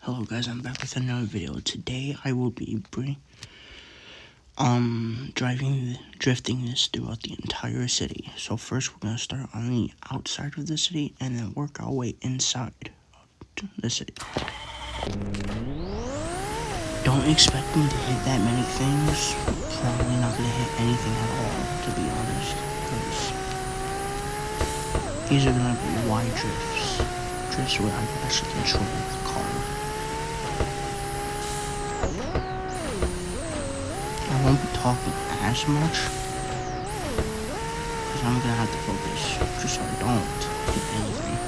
Hello guys, I'm back with another video. Today I will be drifting this throughout the entire city. So first we're gonna start on the outside of the city and then work our way inside the city. Don't expect me to hit that many things. Probably not gonna hit anything at all, to be honest, because these are gonna be wide drifts where I can actually control the car. I won't be talking as much because I'm gonna have to focus just so I don't hit anything.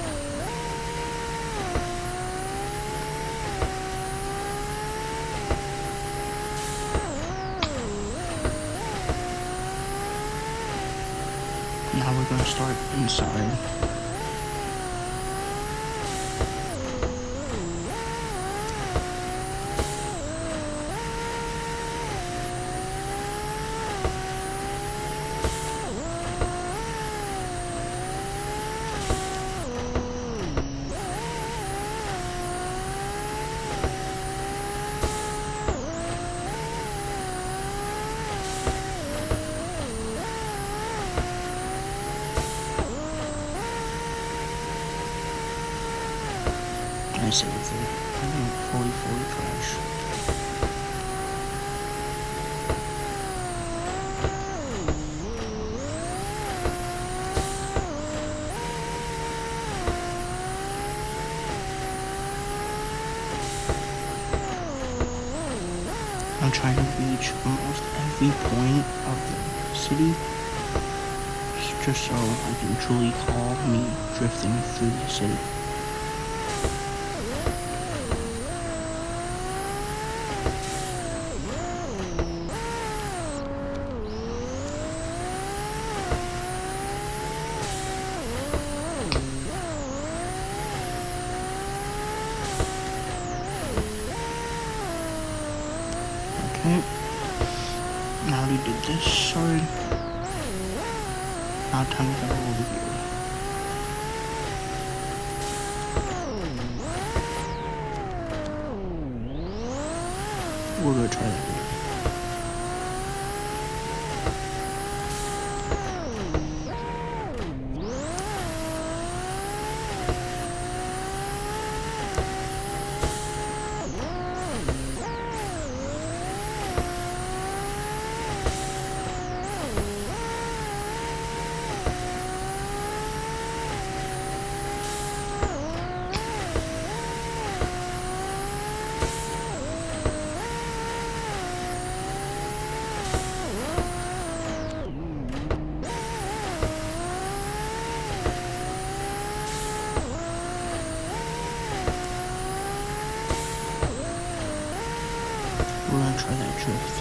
Now we're gonna start inside. I saved it. I didn't fully crash. I'm trying to reach almost every point of the city, just so I can truly call me drifting through the city. Okay, I already did this, sorry. Now time to go over here. We're gonna try that again. We're gonna try that drift.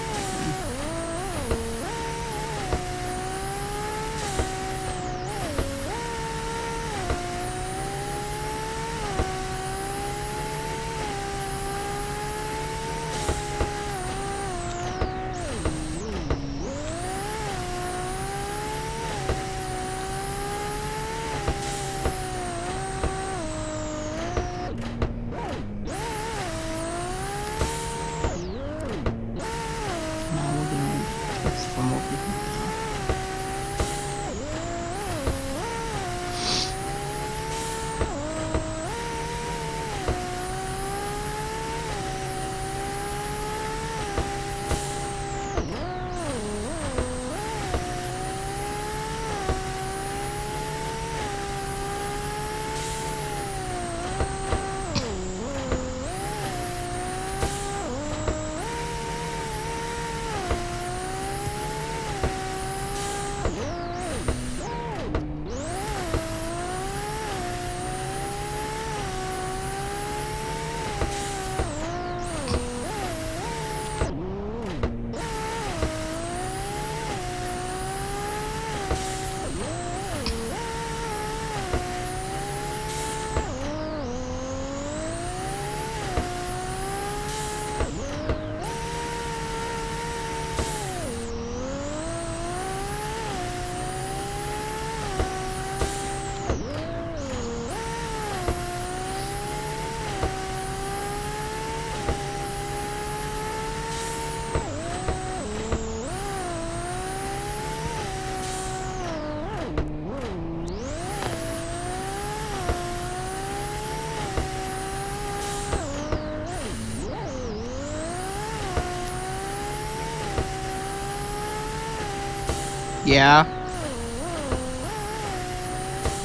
Yeah?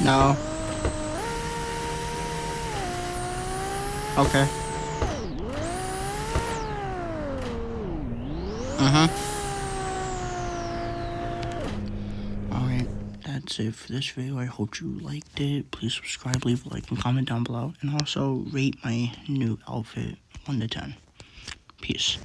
No? Okay. Alright, that's it for this video. I hope you liked it. Please subscribe, leave a like, and comment down below. And also rate my new outfit 1 to 10. Peace.